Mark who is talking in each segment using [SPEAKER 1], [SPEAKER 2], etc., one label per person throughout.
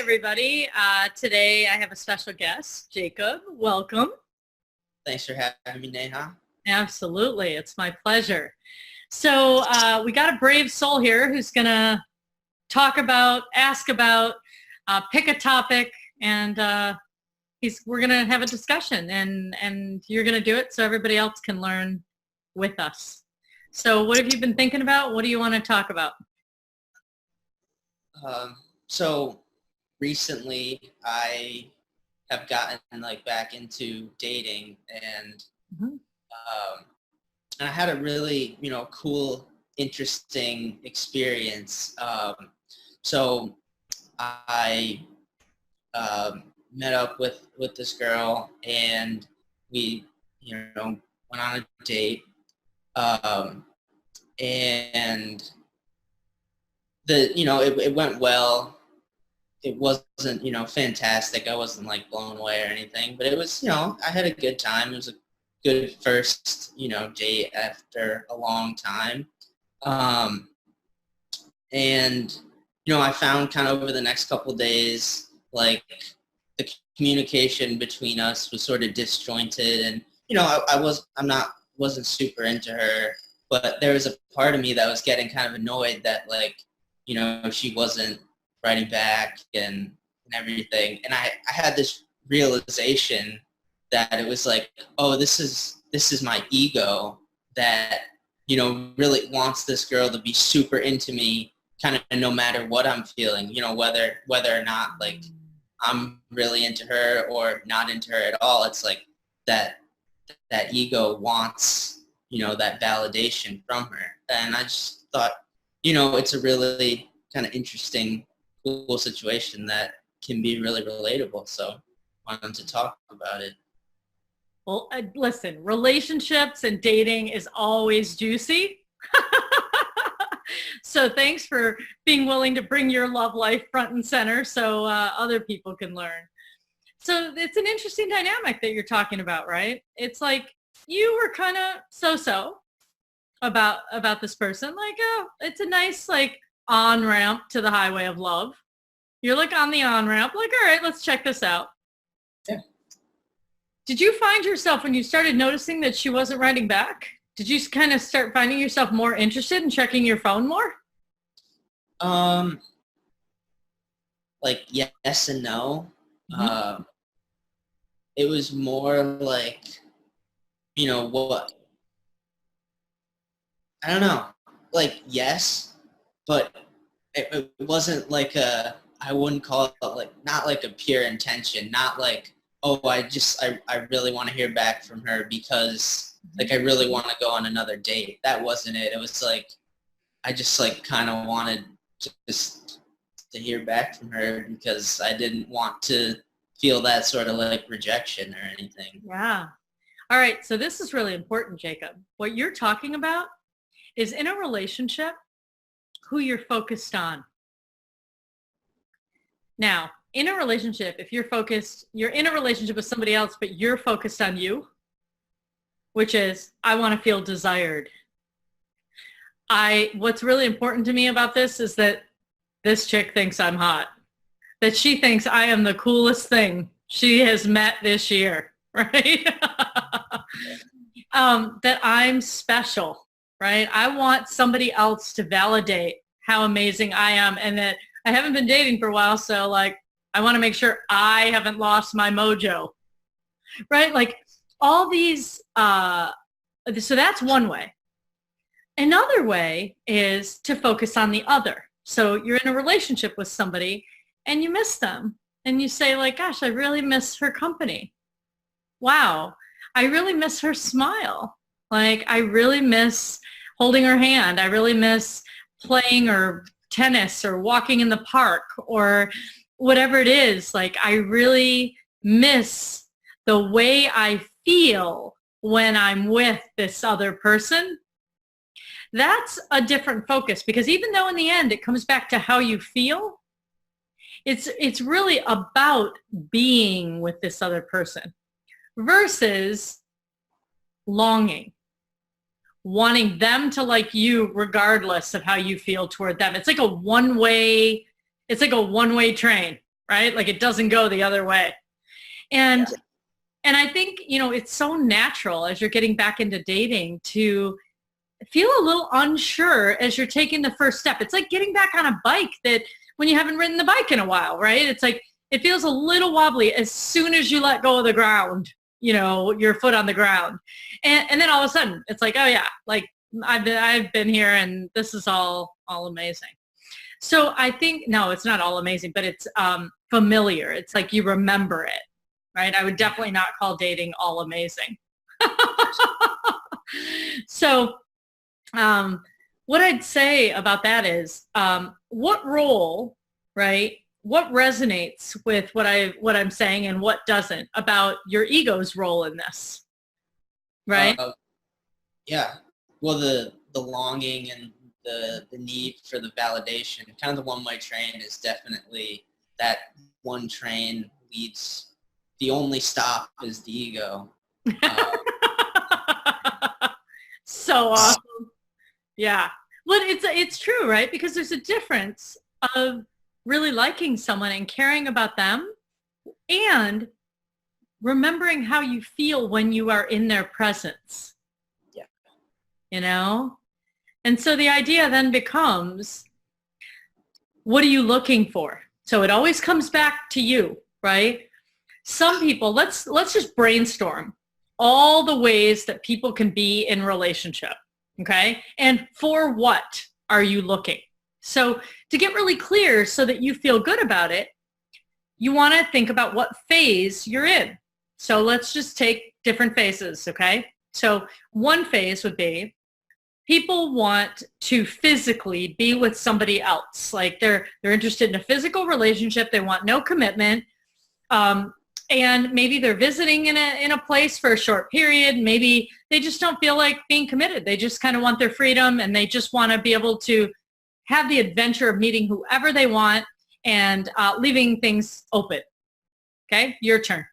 [SPEAKER 1] everybody. Today I have a special guest, Jacob. Welcome.
[SPEAKER 2] Thanks for having me, Neha.
[SPEAKER 1] Absolutely. It's my pleasure. So we got a brave soul here who's going to talk about, ask about, pick a topic, and we're going to have a discussion, and you're going to do it so everybody else can learn with us. So what have you been thinking about? What do you want to talk about?
[SPEAKER 2] So recently I have gotten back into dating, and and I had a really cool, interesting experience. So I met up with this girl, and we went on a date, and it went well. It wasn't fantastic. I wasn't blown away or anything, but it was I had a good time. It was a good first date after a long time, and I found kind of over the next couple of days the communication between us was sort of disjointed, and wasn't super into her, but there was a part of me that was getting kind of annoyed that she wasn't writing back and everything. And I had this realization that it was oh, this is my ego that really wants this girl to be super into me, kind of no matter what I'm feeling, whether or not I'm really into her or not into her at all. It's that ego wants that validation from her. And I just thought it's a really kind of interesting, cool situation that can be really relatable. So I wanted to talk about it.
[SPEAKER 1] Well, listen, relationships and dating is always juicy. So thanks for being willing to bring your love life front and center so other people can learn. So it's an interesting dynamic that you're talking about, right? It's you were kind of so-so about this person. Oh, it's a nice on-ramp to the highway of love. You're on the on-ramp, all right, let's check this out.
[SPEAKER 2] Yeah.
[SPEAKER 1] Did you find yourself, when you started noticing that she wasn't writing back, did you kind of start finding yourself more interested in checking your phone more?
[SPEAKER 2] Yes and no. Mm-hmm. It was more what? I don't know. Yes, but it wasn't I wouldn't call it not a pure intention, not oh, I really want to hear back from her because I really want to go on another date. That wasn't it. It was I just kind of wanted just to hear back from her because I didn't want to feel that sort of rejection or anything.
[SPEAKER 1] Yeah. All right. So this is really important, Jacob. What you're talking about is in a relationship, who you're focused on. Now, in a relationship, if you're in a relationship with somebody else, but you're focused on you, which is, I want to feel desired. What's really important to me about this is that this chick thinks I'm hot, that she thinks I am the coolest thing she has met this year, right? That I'm special, right? I want somebody else to validate how amazing I am, and that I haven't been dating for a while, so I want to make sure I haven't lost my mojo, right? All these, so that's one way. Another way is to focus on the other. So you're in a relationship with somebody and you miss them and you say gosh, I really miss her company. Wow, I really miss her smile. I really miss holding her hand. I really miss playing or tennis or walking in the park or whatever it is. I really miss the way I feel when I'm with this other person. That's a different focus, because even though in the end it comes back to how you feel, it's really about being with this other person versus longing, wanting them to like you regardless of how you feel toward them. It's like a one-way train, right? Like it doesn't go the other way. And
[SPEAKER 2] Yeah.
[SPEAKER 1] and I think, it's so natural as you're getting back into dating to feel a little unsure as you're taking the first step. It's like getting back on a bike that when you haven't ridden the bike in a while, right? It's like it feels a little wobbly as soon as you let go of the ground, your foot on the ground. And then all of a sudden it's like, oh yeah, like I've been here and this is all amazing. So I think, no, it's not all amazing, but it's familiar. It's like you remember it, right? I would definitely not call dating all amazing. So what I'd say about that is what role, right? What resonates with what I'm saying and what doesn't about your ego's role in this, right?
[SPEAKER 2] Yeah. Well, the longing and the need for the validation, kind of the one-way train is definitely that one train leads, the only stop is the ego.
[SPEAKER 1] So awesome. Yeah. Well, it's true, right? Because there's a difference of really liking someone and caring about them and remembering how you feel when you are in their presence.
[SPEAKER 2] Yeah.
[SPEAKER 1] And so the idea then becomes, what are you looking for? So it always comes back to you, right? Some people, let's just brainstorm all the ways that people can be in relationship, okay? And for what are you looking? So to get really clear so that you feel good about it, you want to think about what phase you're in. So let's just take different phases, okay? So one phase would be people want to physically be with somebody else. Like they're interested in a physical relationship. They want no commitment. And maybe they're visiting in a place for a short period. Maybe they just don't feel like being committed. They just kind of want their freedom and they just want to be able to have the adventure of meeting whoever they want and leaving things open. Okay, your turn.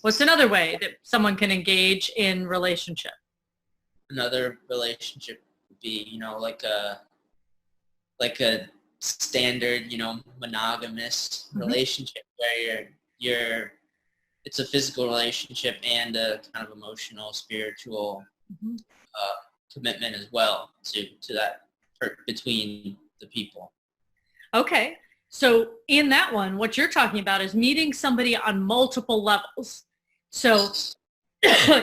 [SPEAKER 1] What's another way that someone can engage in relationship?
[SPEAKER 2] Another relationship would be, like a standard, monogamous relationship where it's a physical relationship and a kind of emotional, spiritual commitment as well to that between the people.
[SPEAKER 1] Okay. So in that one, what you're talking about is meeting somebody on multiple levels. So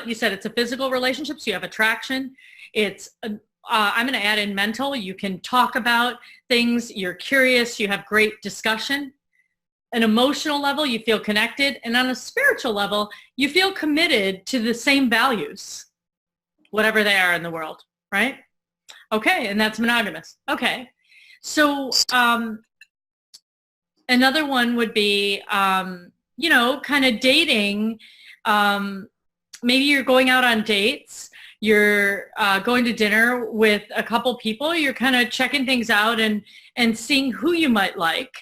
[SPEAKER 1] you said it's a physical relationship, so you have attraction. It's, I'm going to add in mental. You can talk about things. You're curious. You have great discussion. An emotional level, you feel connected. And on a spiritual level, you feel committed to the same values, whatever they are in the world, right? Okay, and that's monogamous. Okay. So another one would be, kind of dating. Maybe you're going out on dates. You're going to dinner with a couple people. You're kind of checking things out and seeing who you might like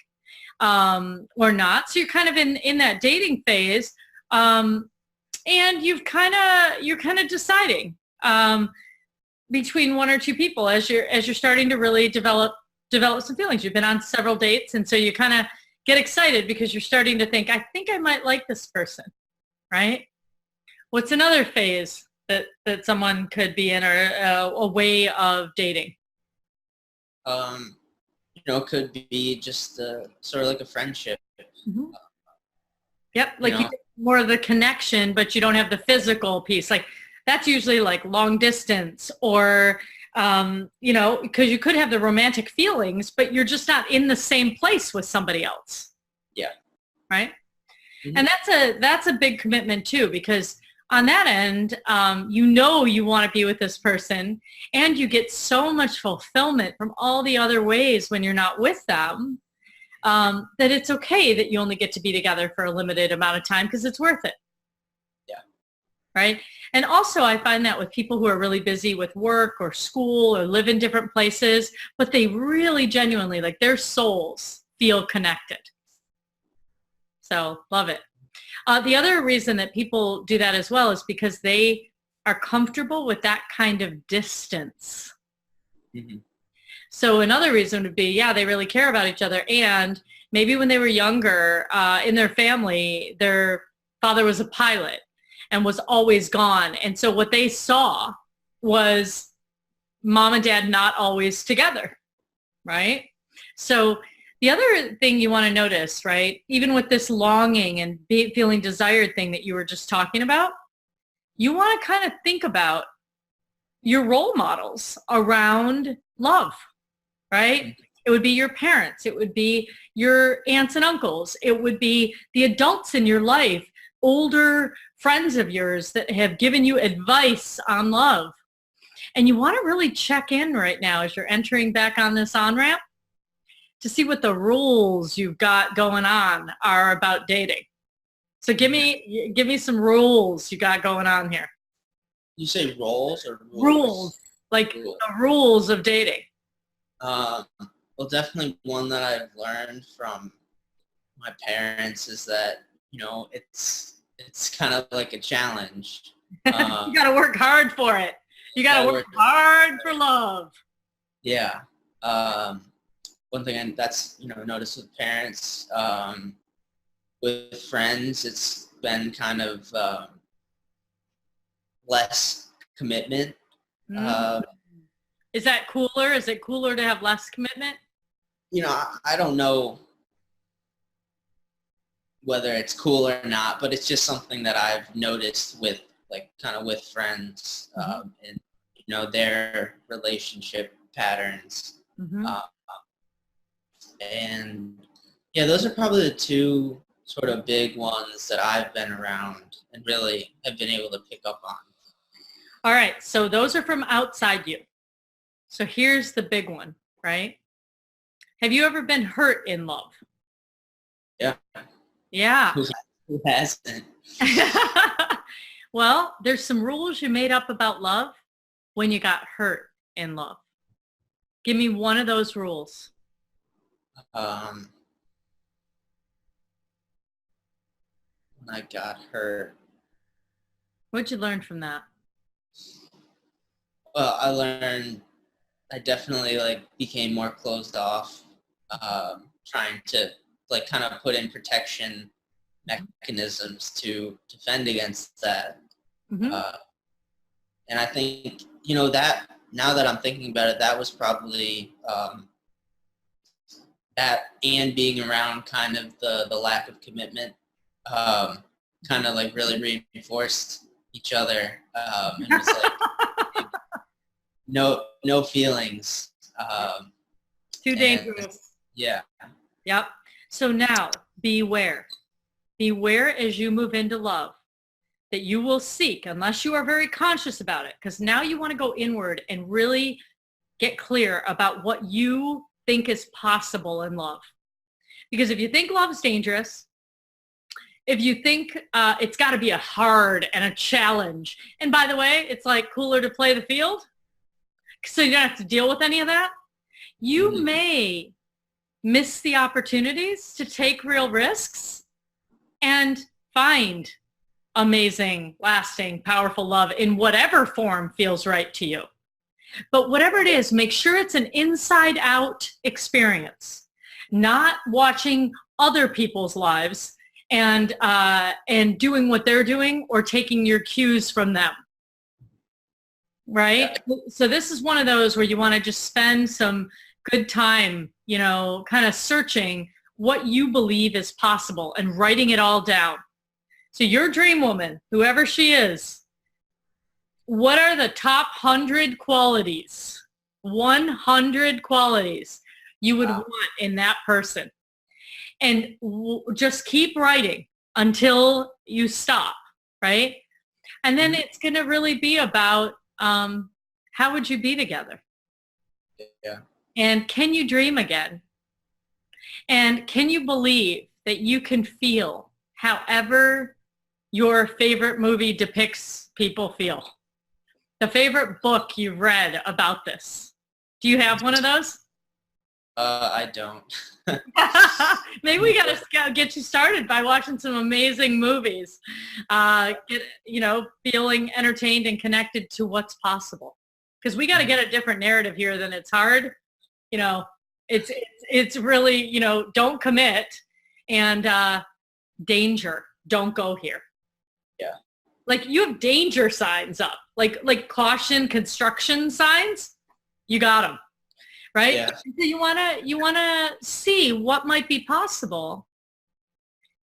[SPEAKER 1] or not. So you're kind of in that dating phase, and you're kind of deciding between one or two people as you're starting to really develop some feelings. You've been on several dates, and so you kind of get excited because you're starting to think, I think I might like this person, right? What's another phase that someone could be in, or a way of dating?
[SPEAKER 2] Could be just sort of like a friendship.
[SPEAKER 1] Mm-hmm. Yep, like you more of the connection, but you don't have the physical piece. Like that's usually like long distance or, because you could have the romantic feelings, but you're just not in the same place with somebody else.
[SPEAKER 2] Yeah.
[SPEAKER 1] Right?
[SPEAKER 2] Mm-hmm.
[SPEAKER 1] And that's a big commitment too, because on that end, you want to be with this person and you get so much fulfillment from all the other ways when you're not with them, that it's okay that you only get to be together for a limited amount of time because it's worth it.
[SPEAKER 2] Yeah.
[SPEAKER 1] Right? And also I find that with people who are really busy with work or school or live in different places, but they really genuinely, like their souls feel connected. So love it. The other reason that people do that as well is because they are comfortable with that kind of distance.
[SPEAKER 2] Mm-hmm.
[SPEAKER 1] So another reason would be, yeah, they really care about each other. And maybe when they were younger, in their family, their father was a pilot and was always gone. And so what they saw was mom and dad not always together, right? So the other thing you want to notice, right, even with this longing and feeling desired thing that you were just talking about, you want to kind of think about your role models around love, right? It would be your parents. It would be your aunts and uncles. It would be the adults in your life, older friends of yours that have given you advice on love. And you want to really check in right now as you're entering back on this on-ramp to see what the rules you've got going on are about dating. So give me some rules you got going on here.
[SPEAKER 2] You say roles or rules?
[SPEAKER 1] Rules, like
[SPEAKER 2] Rules.
[SPEAKER 1] the rules of dating.
[SPEAKER 2] Well, definitely one that I've learned from my parents is that, it's kind of like a challenge.
[SPEAKER 1] You got to work hard for it. You got to work hard for love.
[SPEAKER 2] Yeah. One thing that's, noticed with parents, with friends, it's been kind of less commitment.
[SPEAKER 1] Is that cooler? Is it cooler to have less commitment?
[SPEAKER 2] I don't know whether it's cool or not, but it's just something that I've noticed with with friends and their relationship patterns. And yeah, those are probably the two sort of big ones that I've been around and really have been able to pick up on.
[SPEAKER 1] All right, so those are from outside you. So here's the big one, right? Have you ever been hurt in love?
[SPEAKER 2] Yeah.
[SPEAKER 1] Yeah.
[SPEAKER 2] Who hasn't?
[SPEAKER 1] Well, there's some rules you made up about love when you got hurt in love. Give me one of those rules.
[SPEAKER 2] When I got hurt.
[SPEAKER 1] What'd you learn from that?
[SPEAKER 2] Well, I definitely became more closed off, trying to kind of put in protection mechanisms to defend against that. And I think, that now that I'm thinking about it, that was probably that, and being around kind of the lack of commitment, kind of really reinforced each other. And it was no feelings.
[SPEAKER 1] Too dangerous.
[SPEAKER 2] Yeah.
[SPEAKER 1] Yep. So now beware. Beware as you move into love that you will seek, unless you are very conscious about it, because now you want to go inward and really get clear about what you think is possible in love. Because if you think love is dangerous, if you think it's got to be a hard and a challenge, and by the way, it's cooler to play the field, so you don't have to deal with any of that, you may miss the opportunities to take real risks and find amazing, lasting, powerful love in whatever form feels right to you. But whatever it is, make sure it's an inside-out experience, not watching other people's lives and doing what they're doing or taking your cues from them. Right? So this is one of those where you want to just spend some good time, kind of searching what you believe is possible and writing it all down. So your dream woman, whoever she is, what are the top 100 qualities, 100 qualities you would want in that person? And just keep writing until you stop, right? And then it's going to really be about how would you be together?
[SPEAKER 2] Yeah.
[SPEAKER 1] And can you dream again? And can you believe that you can feel however your favorite movie depicts people feel? The favorite book you've read about this. Do you have one of those?
[SPEAKER 2] I don't.
[SPEAKER 1] Maybe we got to get you started by watching some amazing movies. Feeling entertained and connected to what's possible. Because we got to get a different narrative here than it's hard. You know, it's really, you know, don't commit, and danger, don't go here.
[SPEAKER 2] Yeah.
[SPEAKER 1] Like you have danger signs up, like caution, construction signs. You got them, right?
[SPEAKER 2] Yeah.
[SPEAKER 1] So you wanna see what might be possible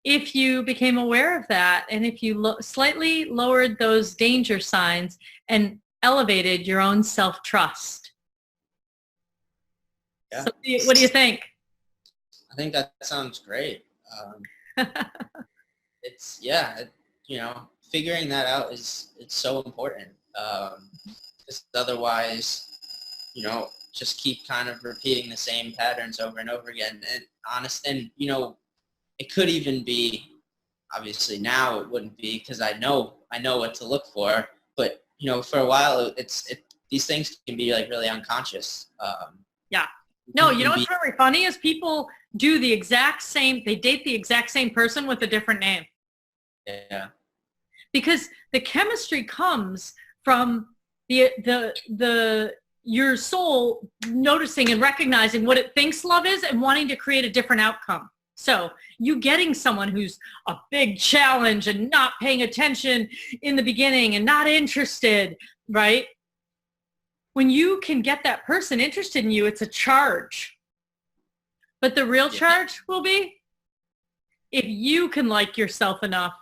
[SPEAKER 1] if you became aware of that, and if you slightly lowered those danger signs and elevated your own self-trust.
[SPEAKER 2] Yeah.
[SPEAKER 1] So what do you think?
[SPEAKER 2] I think that sounds great. It's, you know, figuring that out it's so important. Because otherwise, you know, just keep kind of repeating the same patterns over and over again. And you know, it could even be, obviously now it wouldn't be because I know what to look for, but you know, for a while these things can be like really unconscious.
[SPEAKER 1] Yeah. No, you know what's really funny is people do the exact same, they date the exact same person with a different name.
[SPEAKER 2] Yeah.
[SPEAKER 1] Because the chemistry comes from your soul noticing and recognizing what it thinks love is and wanting to create a different outcome. So you getting someone who's a big challenge and not paying attention in the beginning and not interested, right? When you can get that person interested in you, it's a charge. But the real charge will be if you can like yourself enough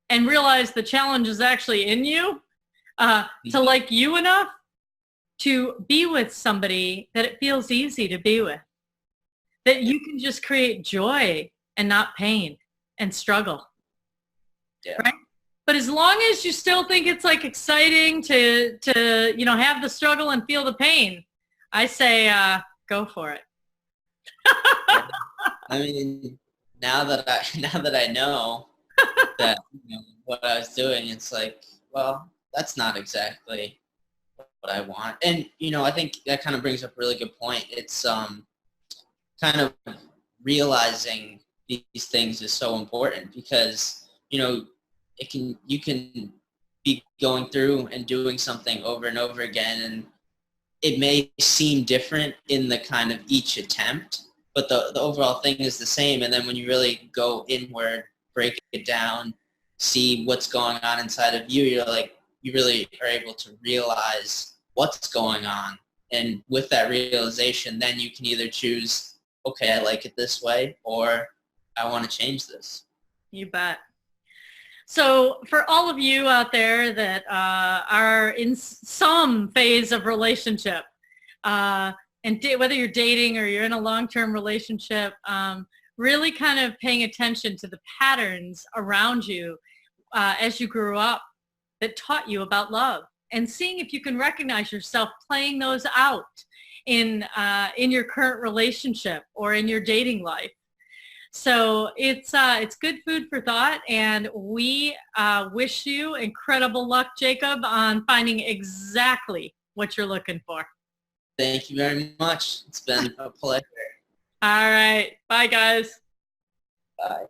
[SPEAKER 1] and realize the challenge is actually in you, to like you enough to be with somebody that it feels easy to be with. That you can just create joy and not pain and struggle.
[SPEAKER 2] Yeah.
[SPEAKER 1] Right? But as long as you still think it's like exciting to you know, have the struggle and feel the pain, I say go for it.
[SPEAKER 2] I mean, now that I know that, you know, what I was doing, it's like, well, that's not exactly what I want. And you know, I think that kind of brings up a really good point. It's kind of realizing these things is so important because, you know, you can be going through and doing something over and over again, and it may seem different in the kind of each attempt, but the overall thing is the same. And then when you really go inward, break it down, see what's going on inside of you, you really are able to realize what's going on. And with that realization, then you can either choose, okay, I like it this way, or I want to change this.
[SPEAKER 1] You bet. So for all of you out there that are in some phase of relationship, and whether you're dating or you're in a long-term relationship, really kind of paying attention to the patterns around you as you grew up that taught you about love, and seeing if you can recognize yourself playing those out in your current relationship or in your dating life. So it's good food for thought, and we wish you incredible luck, Jacob, on finding exactly what you're looking for.
[SPEAKER 2] Thank you very much. It's been a pleasure.
[SPEAKER 1] All right. Bye, guys.
[SPEAKER 2] Bye.